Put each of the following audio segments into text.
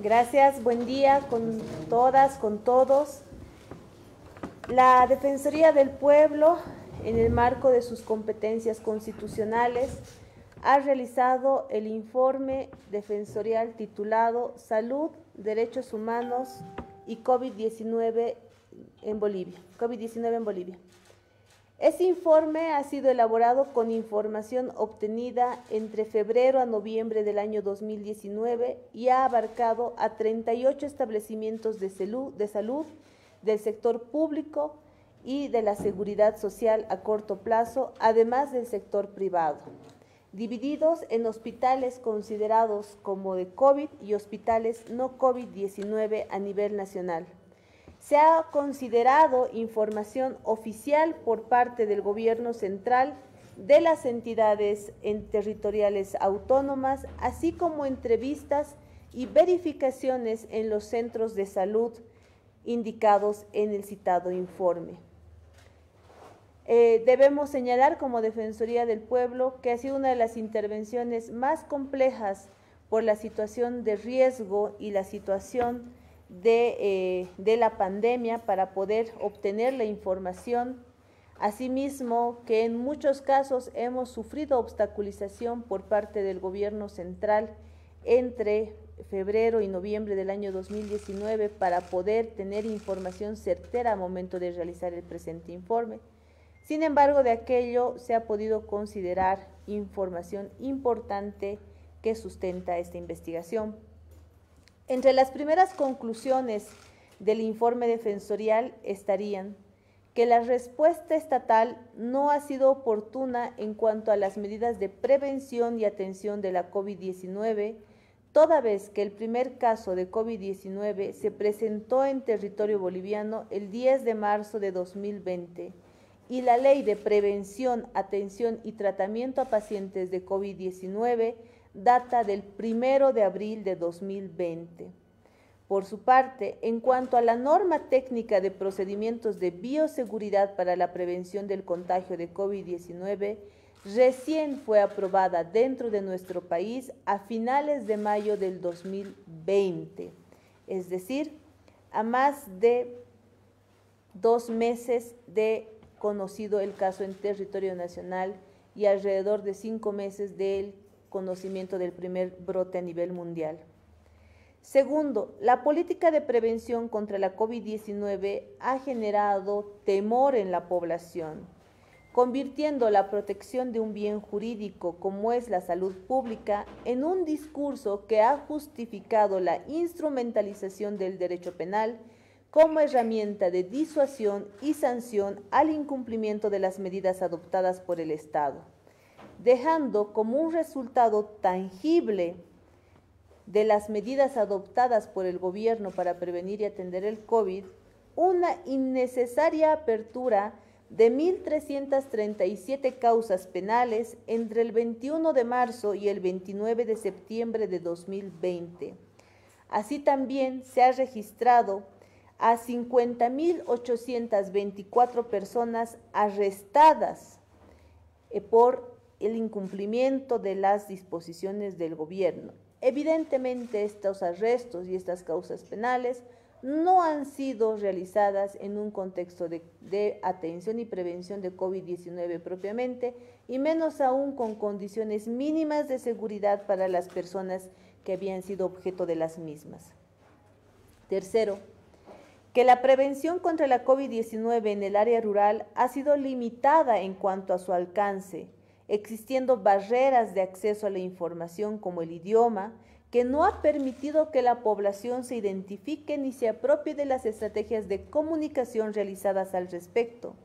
Gracias, buen día con todas, con todos. La Defensoría del Pueblo, en el marco de sus competencias constitucionales, ha realizado el informe defensorial titulado Salud, Derechos Humanos y COVID-19 en Bolivia. Este informe ha sido elaborado con información obtenida entre febrero a noviembre del año 2019 y ha abarcado a 38 establecimientos de salud del sector público y de la seguridad social a corto plazo, además del sector privado, divididos en hospitales considerados como de COVID y hospitales no COVID-19 a nivel nacional. Se ha considerado información oficial por parte del Gobierno central, de las entidades territoriales autónomas, así como entrevistas y verificaciones en los centros de salud indicados en el citado informe. Debemos señalar como Defensoría del Pueblo que ha sido una de las intervenciones más complejas por la situación de riesgo y la situación de la pandemia para poder obtener la información. Asimismo, que en muchos casos hemos sufrido obstaculización por parte del Gobierno central entre febrero y noviembre del año 2019 para poder tener información certera al momento de realizar el presente informe. Sin embargo, de aquello se ha podido considerar información importante que sustenta esta investigación. Entre las primeras conclusiones del informe defensorial estarían que la respuesta estatal no ha sido oportuna en cuanto a las medidas de prevención y atención de la COVID-19, toda vez que el primer caso de COVID-19 se presentó en territorio boliviano el 10 de marzo de 2020 y la Ley de Prevención, Atención y Tratamiento a Pacientes de COVID-19 data del 1 de abril de 2020. Por su parte, en cuanto a la norma técnica de procedimientos de bioseguridad para la prevención del contagio de COVID-19, recién fue aprobada dentro de nuestro país a finales de mayo del 2020, es decir, a más de 2 meses de conocido el caso en territorio nacional y alrededor de 5 meses del conocimiento del primer brote a nivel mundial. Segundo, la política de prevención contra la COVID-19 ha generado temor en la población, convirtiendo la protección de un bien jurídico como es la salud pública en un discurso que ha justificado la instrumentalización del derecho penal como herramienta de disuasión y sanción al incumplimiento de las medidas adoptadas por el Estado, dejando como un resultado tangible de las medidas adoptadas por el gobierno para prevenir y atender el COVID, una innecesaria apertura de 1.337 causas penales entre el 21 de marzo y el 29 de septiembre de 2020. Así también se ha registrado a 50.824 personas arrestadas por el incumplimiento de las disposiciones del gobierno. Evidentemente, estos arrestos y estas causas penales no han sido realizadas en un contexto de atención y prevención de COVID-19 propiamente, y menos aún con condiciones mínimas de seguridad para las personas que habían sido objeto de las mismas. Tercero, que la prevención contra la COVID-19 en el área rural ha sido limitada en cuanto a su alcance, existiendo barreras de acceso a la información como el idioma, que no ha permitido que la población se identifique ni se apropie de las estrategias de comunicación realizadas al respecto.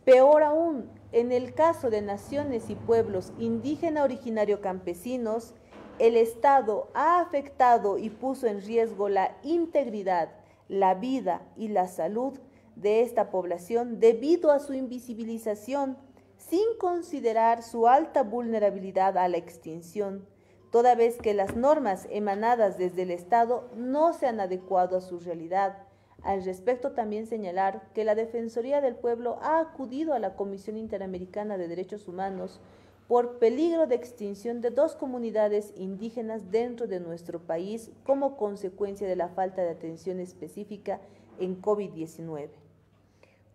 Peor aún, en el caso de naciones y pueblos indígena originario campesinos, el Estado ha afectado y puso en riesgo la integridad, la vida y la salud de esta población debido a su invisibilización, sin considerar su alta vulnerabilidad a la extinción, toda vez que las normas emanadas desde el Estado no se han adecuado a su realidad. Al respecto, también señalar que la Defensoría del Pueblo ha acudido a la Comisión Interamericana de Derechos Humanos por peligro de extinción de 2 comunidades indígenas dentro de nuestro país como consecuencia de la falta de atención específica en COVID-19.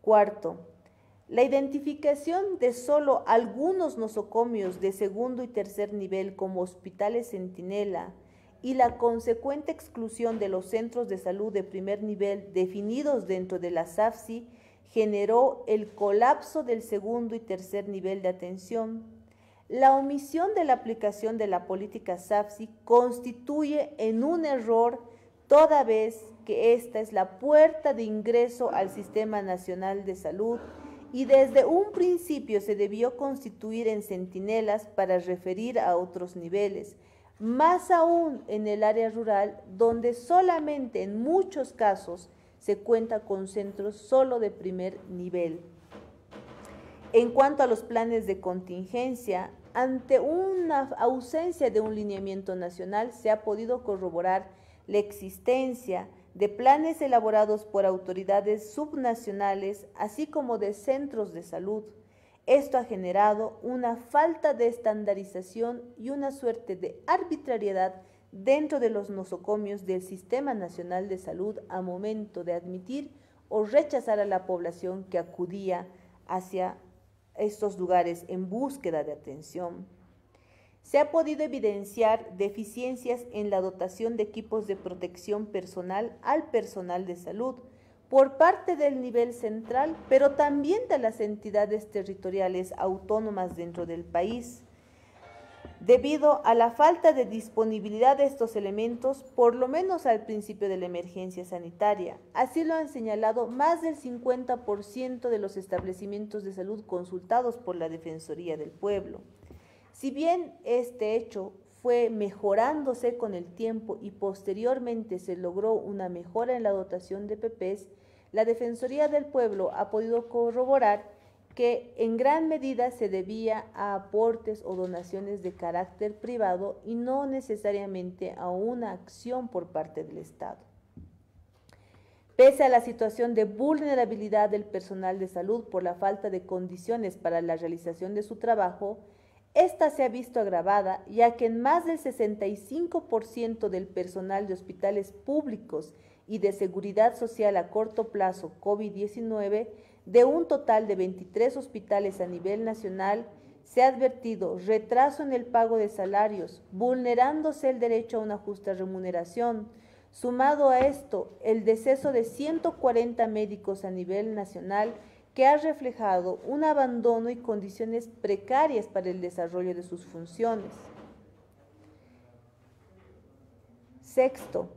Cuarto, la identificación de solo algunos nosocomios de segundo y tercer nivel como hospitales centinela y la consecuente exclusión de los centros de salud de primer nivel definidos dentro de la SAFSI generó el colapso del segundo y tercer nivel de atención. La omisión de la aplicación de la política SAFSI constituye en un error toda vez que esta es la puerta de ingreso al Sistema Nacional de Salud y desde un principio se debió constituir en centinelas para referir a otros niveles, más aún en el área rural, donde solamente en muchos casos se cuenta con centros solo de primer nivel. En cuanto a los planes de contingencia, ante una ausencia de un lineamiento nacional, se ha podido corroborar la existencia de planes elaborados por autoridades subnacionales, así como de centros de salud. Esto ha generado una falta de estandarización y una suerte de arbitrariedad dentro de los nosocomios del Sistema Nacional de Salud a momento de admitir o rechazar a la población que acudía hacia estos lugares en búsqueda de atención. Se ha podido evidenciar deficiencias en la dotación de equipos de protección personal al personal de salud por parte del nivel central, pero también de las entidades territoriales autónomas dentro del país, debido a la falta de disponibilidad de estos elementos, por lo menos al principio de la emergencia sanitaria. Así lo han señalado más del 50% de los establecimientos de salud consultados por la Defensoría del Pueblo. Si bien este hecho fue mejorándose con el tiempo y posteriormente se logró una mejora en la dotación de PPs, la Defensoría del Pueblo ha podido corroborar que en gran medida se debía a aportes o donaciones de carácter privado y no necesariamente a una acción por parte del Estado. Pese a la situación de vulnerabilidad del personal de salud por la falta de condiciones para la realización de su trabajo, esta se ha visto agravada, ya que en más del 65% del personal de hospitales públicos y de seguridad social a corto plazo COVID-19, de un total de 23 hospitales a nivel nacional, se ha advertido retraso en el pago de salarios, vulnerándose el derecho a una justa remuneración. Sumado a esto, el deceso de 140 médicos a nivel nacional, que ha reflejado un abandono y condiciones precarias para el desarrollo de sus funciones. Sexto,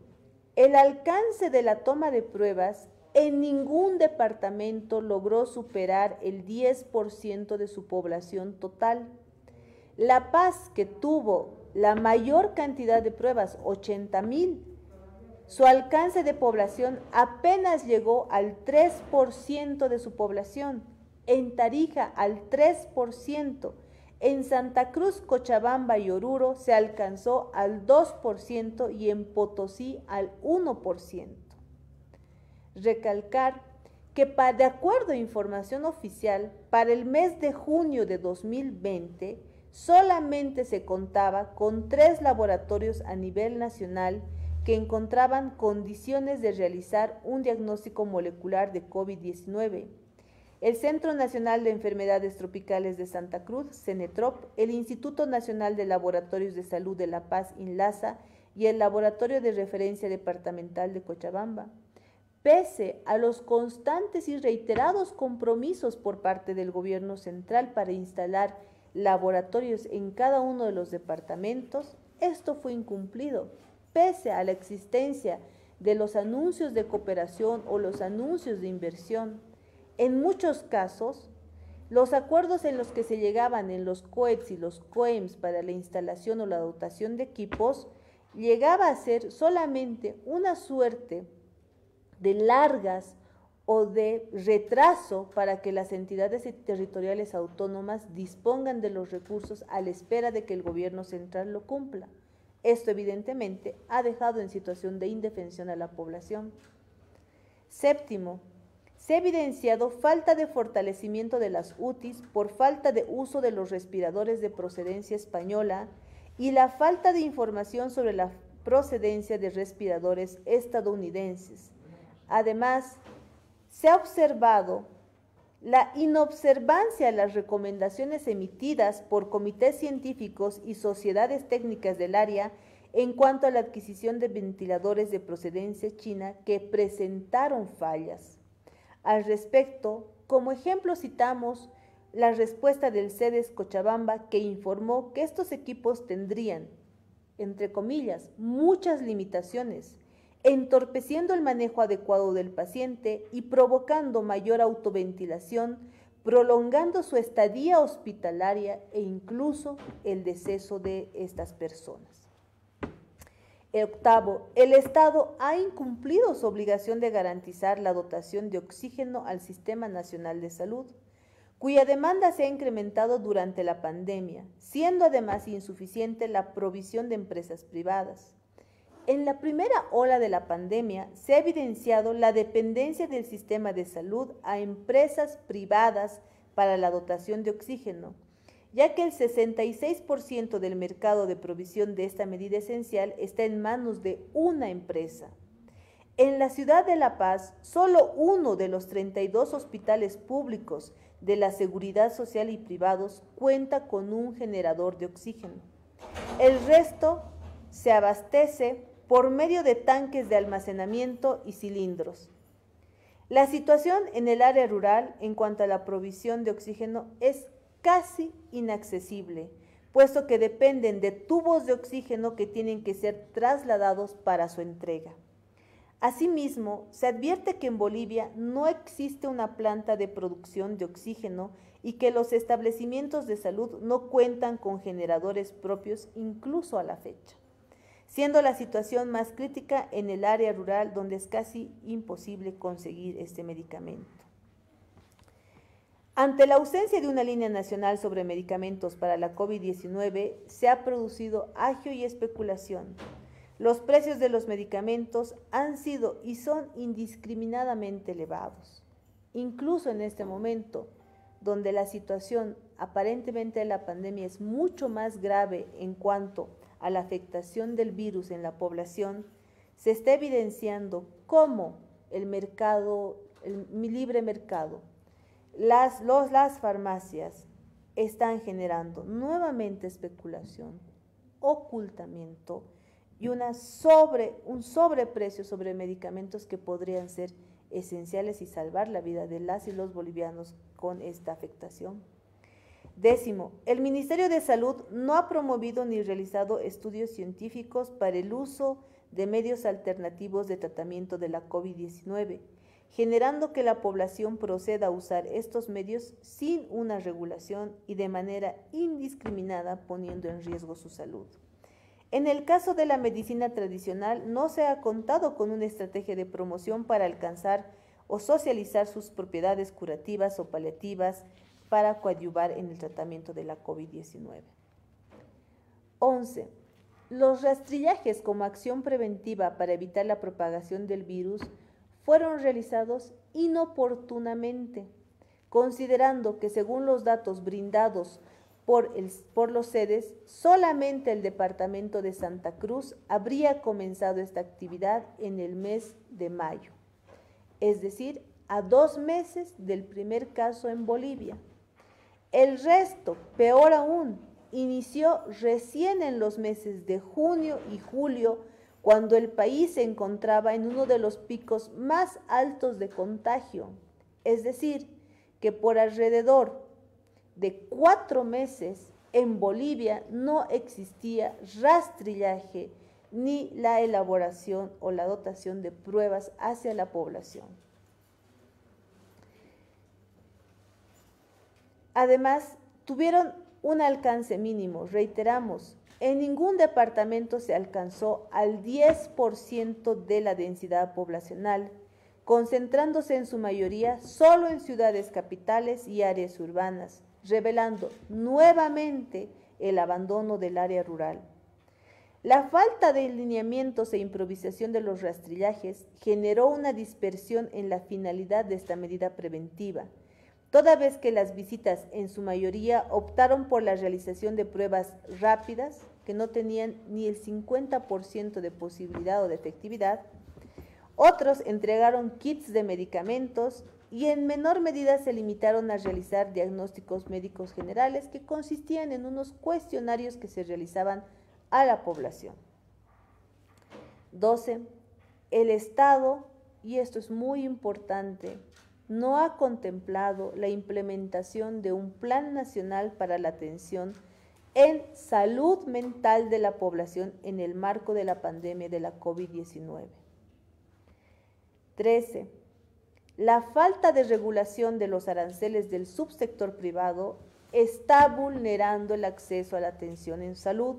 el alcance de la toma de pruebas en ningún departamento logró superar el 10% de su población total. La Paz, que tuvo la mayor cantidad de pruebas, 80,000, su alcance de población apenas llegó al 3% de su población, en Tarija al 3%, en Santa Cruz, Cochabamba y Oruro se alcanzó al 2% y en Potosí al 1%. Recalcar que de acuerdo a información oficial, para el mes de junio de 2020, solamente se contaba con 3 laboratorios a nivel nacional que encontraban condiciones de realizar un diagnóstico molecular de COVID-19. El Centro Nacional de Enfermedades Tropicales de Santa Cruz, CENETROP, el Instituto Nacional de Laboratorios de Salud de La Paz, INLASA, y el Laboratorio de Referencia Departamental de Cochabamba. Pese a los constantes y reiterados compromisos por parte del gobierno central para instalar laboratorios en cada uno de los departamentos, esto fue incumplido. Pese a la existencia de los anuncios de cooperación o los anuncios de inversión, en muchos casos, los acuerdos en los que se llegaban en los COEPS y los COEMS para la instalación o la dotación de equipos, llegaba a ser solamente una suerte de largas o de retraso para que las entidades territoriales autónomas dispongan de los recursos a la espera de que el gobierno central lo cumpla. Esto evidentemente ha dejado en situación de indefensión a la población. Séptimo, se ha evidenciado falta de fortalecimiento de las UTIs por falta de uso de los respiradores de procedencia española y la falta de información sobre la procedencia de respiradores estadounidenses. Además, se ha observado la inobservancia a las recomendaciones emitidas por comités científicos y sociedades técnicas del área en cuanto a la adquisición de ventiladores de procedencia china que presentaron fallas. Al respecto, como ejemplo citamos la respuesta del CEDES Cochabamba, que informó que estos equipos tendrían, entre comillas, muchas limitaciones, entorpeciendo el manejo adecuado del paciente y provocando mayor autoventilación, prolongando su estadía hospitalaria e incluso el deceso de estas personas. Octavo, el Estado ha incumplido su obligación de garantizar la dotación de oxígeno al Sistema Nacional de Salud, cuya demanda se ha incrementado durante la pandemia, siendo además insuficiente la provisión de empresas privadas. En la primera ola de la pandemia se ha evidenciado la dependencia del sistema de salud a empresas privadas para la dotación de oxígeno, ya que el 66% del mercado de provisión de esta medida esencial está en manos de una empresa. En la ciudad de La Paz, solo uno de los 32 hospitales públicos de la Seguridad Social y privados cuenta con un generador de oxígeno. El resto se abastece por medio de tanques de almacenamiento y cilindros. La situación en el área rural en cuanto a la provisión de oxígeno es casi inaccesible, puesto que dependen de tubos de oxígeno que tienen que ser trasladados para su entrega. Asimismo, se advierte que en Bolivia no existe una planta de producción de oxígeno y que los establecimientos de salud no cuentan con generadores propios incluso a la fecha, siendo la situación más crítica en el área rural donde es casi imposible conseguir este medicamento. Ante la ausencia de una línea nacional sobre medicamentos para la COVID-19, se ha producido agio y especulación. Los precios de los medicamentos han sido y son indiscriminadamente elevados. Incluso en este momento, donde la situación aparentemente de la pandemia es mucho más grave en cuanto a la afectación del virus en la población, se está evidenciando cómo el libre mercado, las farmacias están generando nuevamente especulación, ocultamiento y un sobreprecio sobre medicamentos que podrían ser esenciales y salvar la vida de las y los bolivianos con esta afectación. Décimo, el Ministerio de Salud no ha promovido ni realizado estudios científicos para el uso de medios alternativos de tratamiento de la COVID-19, generando que la población proceda a usar estos medios sin una regulación y de manera indiscriminada, poniendo en riesgo su salud. En el caso de la medicina tradicional, no se ha contado con una estrategia de promoción para alcanzar o socializar sus propiedades curativas o paliativas para coadyuvar en el tratamiento de la COVID-19. 11. Los rastrillajes como acción preventiva para evitar la propagación del virus fueron realizados inoportunamente, considerando que según los datos brindados por los CEDES, solamente el departamento de Santa Cruz habría comenzado esta actividad en el mes de mayo, es decir, a 2 meses del primer caso en Bolivia. El resto, peor aún, inició recién en los meses de junio y julio, cuando el país se encontraba en uno de los picos más altos de contagio, es decir, que por alrededor de 4 meses en Bolivia no existía rastrillaje ni la elaboración o la dotación de pruebas hacia la población. Además, tuvieron un alcance mínimo, reiteramos, en ningún departamento se alcanzó al 10% de la densidad poblacional, concentrándose en su mayoría solo en ciudades capitales y áreas urbanas, revelando nuevamente el abandono del área rural. La falta de lineamientos e improvisación de los rastrillajes generó una dispersión en la finalidad de esta medida preventiva, toda vez que las visitas en su mayoría optaron por la realización de pruebas rápidas que no tenían ni el 50% de posibilidad o de efectividad. Otros entregaron kits de medicamentos y en menor medida se limitaron a realizar diagnósticos médicos generales que consistían en unos cuestionarios que se realizaban a la población. 12. El Estado, y esto es muy importante, no ha contemplado la implementación de un plan nacional para la atención en salud mental de la población en el marco de la pandemia de la COVID-19. 13. La falta de regulación de los aranceles del subsector privado está vulnerando el acceso a la atención en salud,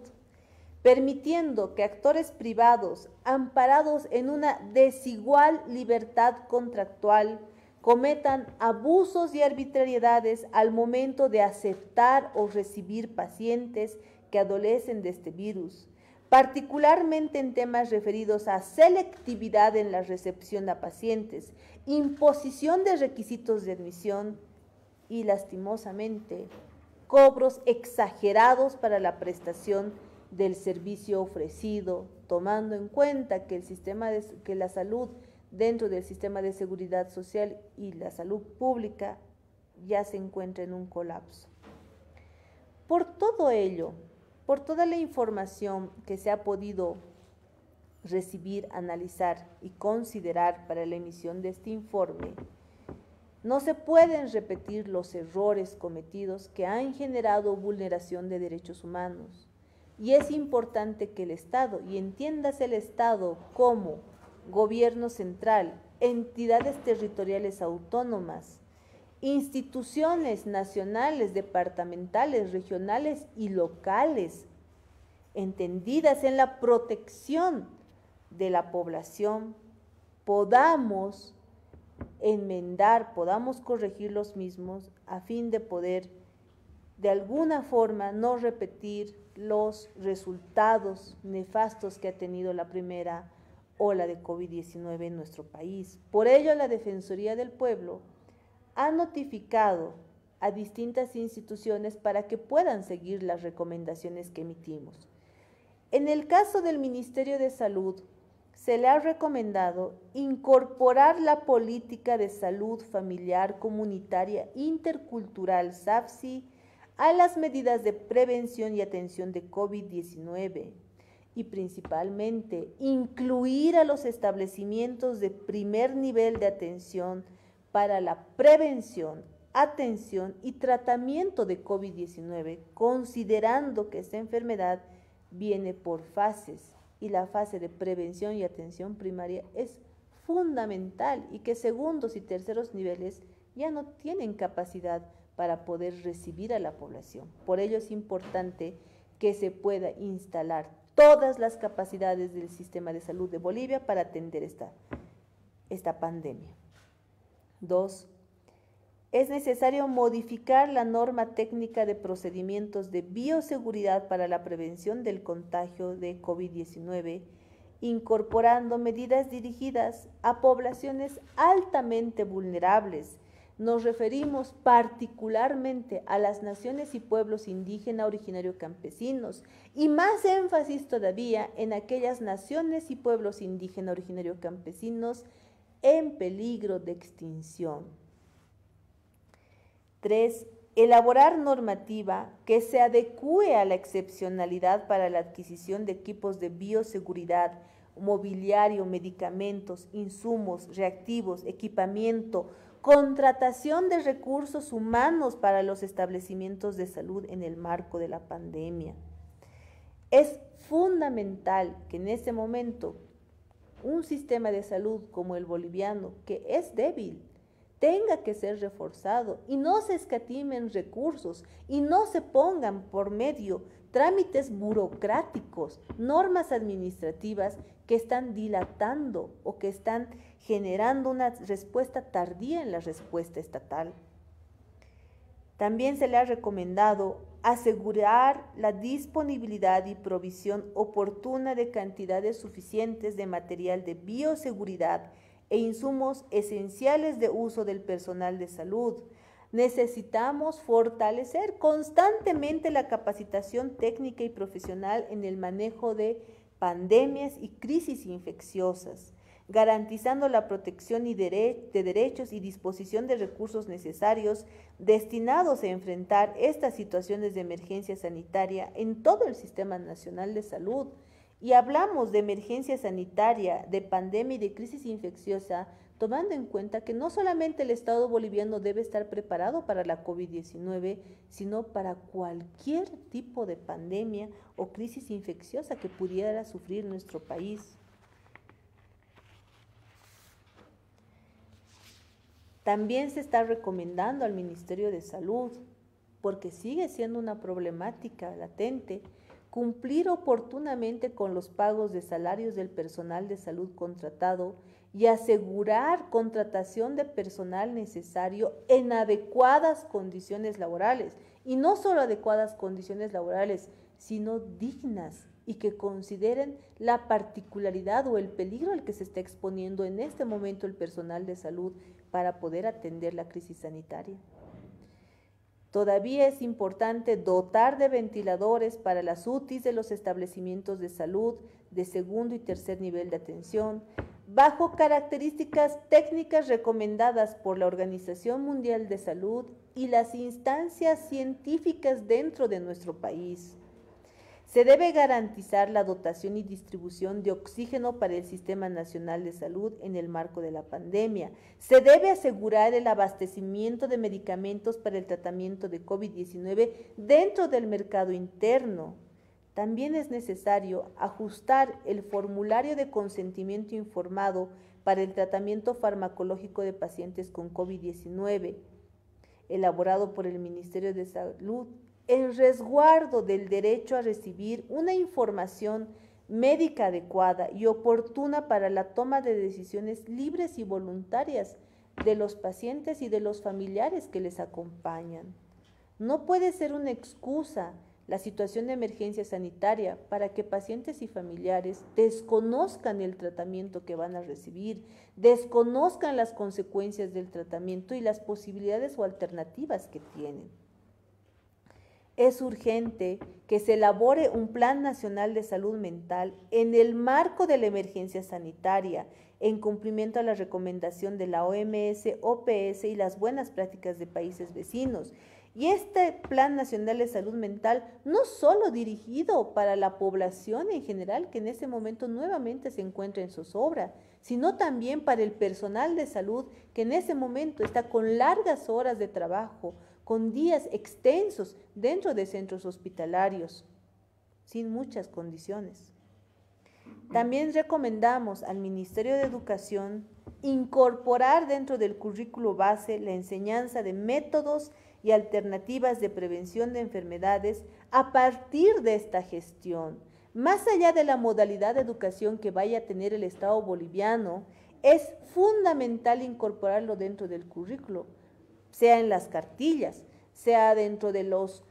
permitiendo que actores privados, amparados en una desigual libertad contractual, cometan abusos y arbitrariedades al momento de aceptar o recibir pacientes que adolecen de este virus, particularmente en temas referidos a selectividad en la recepción a pacientes, imposición de requisitos de admisión y, lastimosamente, cobros exagerados para la prestación del servicio ofrecido, tomando en cuenta que la salud dentro del sistema de seguridad social y la salud pública ya se encuentra en un colapso. Por todo ello, por toda la información que se ha podido recibir, analizar y considerar para la emisión de este informe, no se pueden repetir los errores cometidos que han generado vulneración de derechos humanos. Y es importante que el Estado, y entiéndase el Estado como gobierno central, entidades territoriales autónomas, instituciones nacionales, departamentales, regionales y locales, entendidas en la protección de la población, podamos enmendar, podamos corregir los mismos a fin de poder de alguna forma no repetir los resultados nefastos que ha tenido la primera ola de COVID-19 en nuestro país. Por ello, la Defensoría del Pueblo ha notificado a distintas instituciones para que puedan seguir las recomendaciones que emitimos. En el caso del Ministerio de Salud, se le ha recomendado incorporar la política de salud familiar, comunitaria, intercultural, SAFSI, a las medidas de prevención y atención de COVID-19 y principalmente incluir a los establecimientos de primer nivel de atención para la prevención, atención y tratamiento de COVID-19, considerando que esta enfermedad viene por fases y la fase de prevención y atención primaria es fundamental y que segundos y terceros niveles ya no tienen capacidad para poder recibir a la población. Por ello es importante que se pueda instalar todas las capacidades del sistema de salud de Bolivia para atender esta pandemia. 2. Es necesario modificar la norma técnica de procedimientos de bioseguridad para la prevención del contagio de COVID-19, incorporando medidas dirigidas a poblaciones altamente vulnerables. Nos referimos particularmente a las naciones y pueblos indígena originario campesinos y más énfasis todavía en aquellas naciones y pueblos indígena originario campesinos en peligro de extinción. 3. Elaborar normativa que se adecúe a la excepcionalidad para la adquisición de equipos de bioseguridad, mobiliario, medicamentos, insumos, reactivos, equipamiento, contratación de recursos humanos para los establecimientos de salud en el marco de la pandemia. Es fundamental que en este momento un sistema de salud como el boliviano, que es débil, tenga que ser reforzado y no se escatimen recursos y no se pongan por medio trámites burocráticos, normas administrativas que están dilatando o que están generando una respuesta tardía en la respuesta estatal. También se le ha recomendado asegurar la disponibilidad y provisión oportuna de cantidades suficientes de material de bioseguridad e insumos esenciales de uso del personal de salud. Necesitamos fortalecer constantemente la capacitación técnica y profesional en el manejo de pandemias y crisis infecciosas, garantizando la protección de derechos y disposición de recursos necesarios destinados a enfrentar estas situaciones de emergencia sanitaria en todo el Sistema Nacional de Salud. Y hablamos de emergencia sanitaria, de pandemia y de crisis infecciosa, tomando en cuenta que no solamente el Estado boliviano debe estar preparado para la COVID-19, sino para cualquier tipo de pandemia o crisis infecciosa que pudiera sufrir nuestro país. También se está recomendando al Ministerio de Salud, porque sigue siendo una problemática latente, cumplir oportunamente con los pagos de salarios del personal de salud contratado y asegurar contratación de personal necesario en adecuadas condiciones laborales, y no solo adecuadas condiciones laborales, sino dignas y que consideren la particularidad o el peligro al que se está exponiendo en este momento el personal de salud para poder atender la crisis sanitaria. Todavía es importante dotar de ventiladores para las UTIs de los establecimientos de salud de segundo y tercer nivel de atención, bajo características técnicas recomendadas por la Organización Mundial de Salud y las instancias científicas dentro de nuestro país. Se debe garantizar la dotación y distribución de oxígeno para el Sistema Nacional de Salud en el marco de la pandemia. Se debe asegurar el abastecimiento de medicamentos para el tratamiento de COVID-19 dentro del mercado interno. También es necesario ajustar el formulario de consentimiento informado para el tratamiento farmacológico de pacientes con COVID-19, elaborado por el Ministerio de Salud, el resguardo del derecho a recibir una información médica adecuada y oportuna para la toma de decisiones libres y voluntarias de los pacientes y de los familiares que les acompañan. No puede ser una excusa la situación de emergencia sanitaria para que pacientes y familiares desconozcan el tratamiento que van a recibir, desconozcan las consecuencias del tratamiento y las posibilidades o alternativas que tienen. Es urgente que se elabore un Plan Nacional de Salud Mental en el marco de la emergencia sanitaria, en cumplimiento a la recomendación de la OMS, OPS y las buenas prácticas de países vecinos. Y este Plan Nacional de Salud Mental no solo dirigido para la población en general, que en ese momento nuevamente se encuentra en zozobra, sino también para el personal de salud que en ese momento está con largas horas de trabajo, con días extensos dentro de centros hospitalarios, sin muchas condiciones. También recomendamos al Ministerio de Educación incorporar dentro del currículo base la enseñanza de métodos y alternativas de prevención de enfermedades a partir de esta gestión. Más allá de la modalidad de educación que vaya a tener el Estado boliviano, es fundamental incorporarlo dentro del currículo, sea en las cartillas, sea dentro de los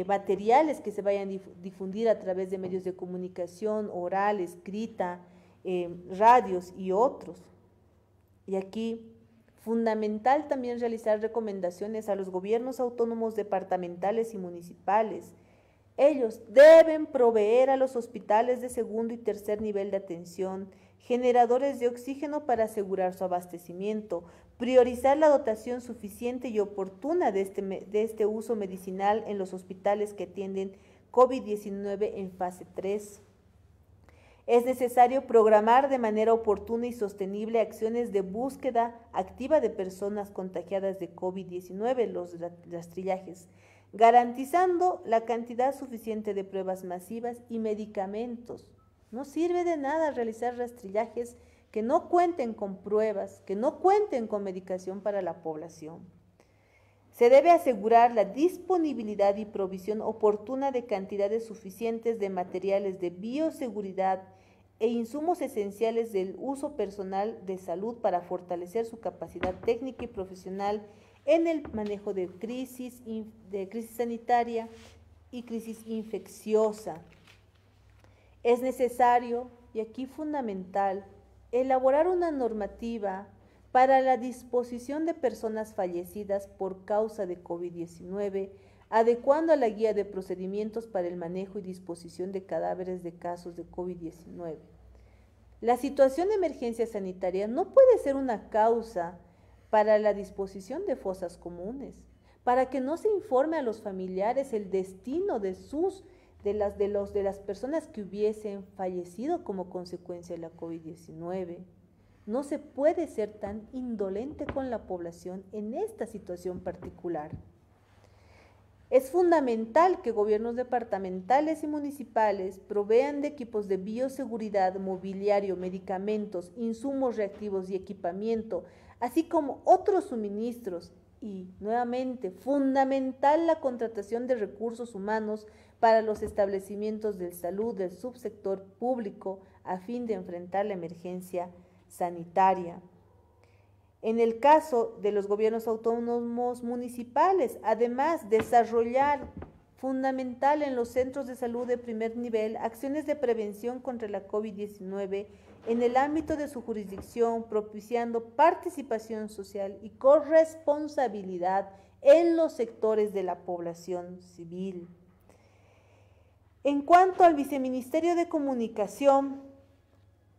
materiales que se vayan a difundir a través de medios de comunicación, oral, escrita, radios y otros. Y aquí, fundamental también realizar recomendaciones a los gobiernos autónomos departamentales y municipales. Ellos deben proveer a los hospitales de segundo y tercer nivel de atención generadores de oxígeno para asegurar su abastecimiento, priorizar la dotación suficiente y oportuna de este uso medicinal en los hospitales que atienden COVID-19 en fase 3. Es necesario programar de manera oportuna y sostenible acciones de búsqueda activa de personas contagiadas de COVID-19, los rastrillajes, garantizando la cantidad suficiente de pruebas masivas y medicamentos. No sirve de nada realizar rastrillajes que no cuenten con pruebas, que no cuenten con medicación para la población. Se debe asegurar la disponibilidad y provisión oportuna de cantidades suficientes de materiales de bioseguridad e insumos esenciales del uso personal de salud para fortalecer su capacidad técnica y profesional en el manejo de crisis sanitaria y crisis infecciosa. Es necesario, y aquí fundamental, elaborar una normativa para la disposición de personas fallecidas por causa de COVID-19, adecuando a la guía de procedimientos para el manejo y disposición de cadáveres de casos de COVID-19. La situación de emergencia sanitaria no puede ser una causa para la disposición de fosas comunes, para que no se informe a los familiares el destino de las personas que hubiesen fallecido como consecuencia de la COVID-19. No se puede ser tan indolente con la población en esta situación particular. Es fundamental que gobiernos departamentales y municipales provean de equipos de bioseguridad, mobiliario, medicamentos, insumos reactivos y equipamiento, así como otros suministros. Y, nuevamente, fundamental la contratación de recursos humanos para los establecimientos de salud del subsector público a fin de enfrentar la emergencia sanitaria. En el caso de los gobiernos autónomos municipales, además, desarrollar fundamental en los centros de salud de primer nivel acciones de prevención contra la COVID-19 en el ámbito de su jurisdicción, propiciando participación social y corresponsabilidad en los sectores de la población civil. En cuanto al Viceministerio de Comunicación,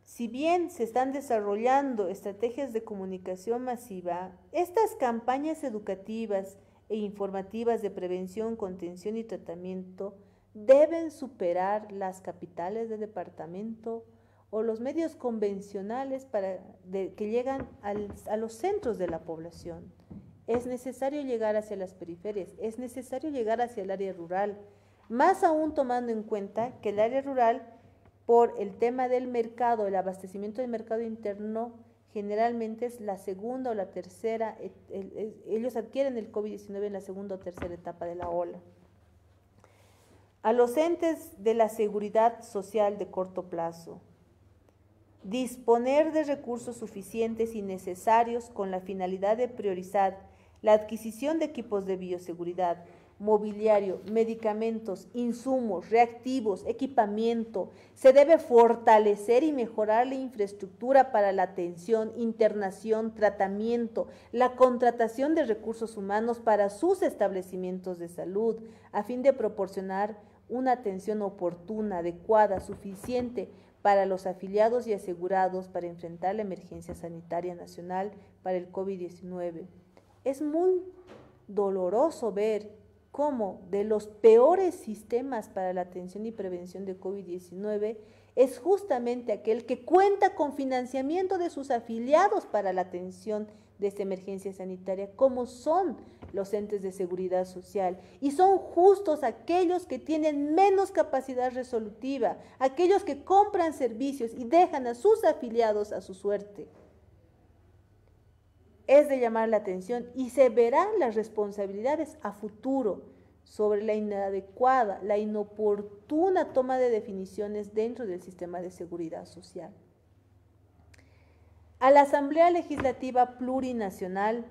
si bien se están desarrollando estrategias de comunicación masiva, estas campañas educativas e informativas de prevención, contención y tratamiento deben superar las capitales de departamento o los medios convencionales que llegan a los centros de la población. Es necesario llegar hacia las periferias, es necesario llegar hacia el área rural, más aún tomando en cuenta que el área rural, por el tema del mercado, el abastecimiento del mercado interno, generalmente es la segunda o la tercera, ellos adquieren el COVID-19 en la segunda o tercera etapa de la ola. A los entes de la seguridad social de corto plazo, disponer de recursos suficientes y necesarios con la finalidad de priorizar la adquisición de equipos de bioseguridad, mobiliario, medicamentos, insumos, reactivos, equipamiento. Se debe fortalecer y mejorar la infraestructura para la atención, internación, tratamiento, la contratación de recursos humanos para sus establecimientos de salud, a fin de proporcionar una atención oportuna, adecuada, suficiente para los afiliados y asegurados para enfrentar la emergencia sanitaria nacional para el COVID-19. Es muy doloroso ver cómo de los peores sistemas para la atención y prevención de COVID-19 es justamente aquel que cuenta con financiamiento de sus afiliados para la atención de esta emergencia sanitaria, como son los entes de seguridad social. Y son justos aquellos que tienen menos capacidad resolutiva, aquellos que compran servicios y dejan a sus afiliados a su suerte. Es de llamar la atención y se verán las responsabilidades a futuro sobre la inadecuada, la inoportuna toma de definiciones dentro del sistema de seguridad social. A la Asamblea Legislativa Plurinacional,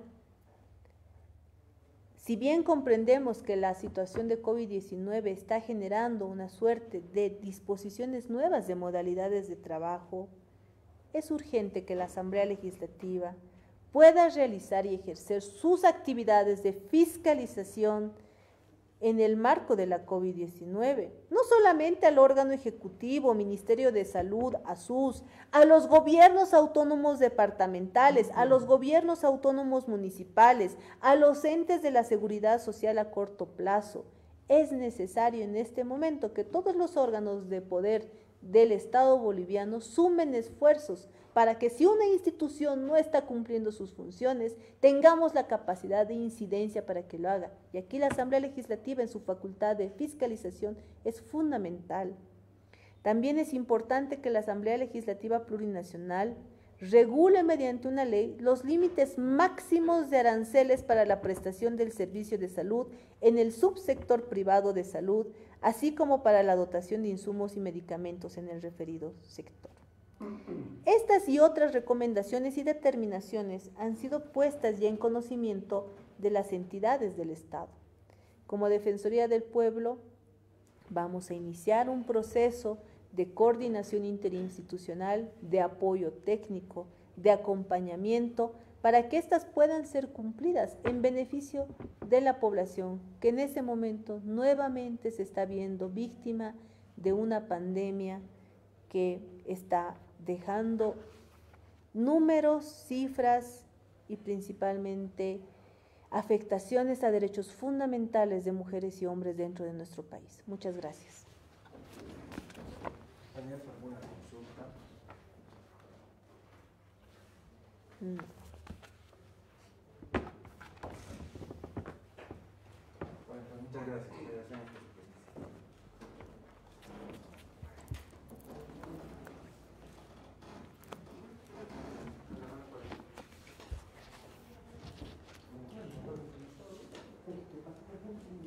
si bien comprendemos que la situación de COVID-19 está generando una suerte de disposiciones nuevas de modalidades de trabajo, es urgente que la Asamblea Legislativa pueda realizar y ejercer sus actividades de fiscalización en el marco de la COVID-19, no solamente al órgano ejecutivo, Ministerio de Salud, ASUS, a los gobiernos autónomos departamentales, a los gobiernos autónomos municipales, a los entes de la seguridad social a corto plazo. Es necesario en este momento que todos los órganos de poder del Estado boliviano sumen esfuerzos para que si una institución no está cumpliendo sus funciones, tengamos la capacidad de incidencia para que lo haga. Y aquí la Asamblea Legislativa en su facultad de fiscalización es fundamental. También es importante que la Asamblea Legislativa Plurinacional regule mediante una ley los límites máximos de aranceles para la prestación del servicio de salud en el subsector privado de salud, así como para la dotación de insumos y medicamentos en el referido sector. Estas y otras recomendaciones y determinaciones han sido puestas ya en conocimiento de las entidades del Estado. Como Defensoría del Pueblo, vamos a iniciar un proceso de coordinación interinstitucional, de apoyo técnico, de acompañamiento, para que éstas puedan ser cumplidas en beneficio de la población que en ese momento nuevamente se está viendo víctima de una pandemia que está dejando números, cifras y principalmente afectaciones a derechos fundamentales de mujeres y hombres dentro de nuestro país. Muchas gracias. ¿Tenías alguna consulta? No. Bueno, pues muchas gracias. Gracias por su presencia.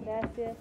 Gracias.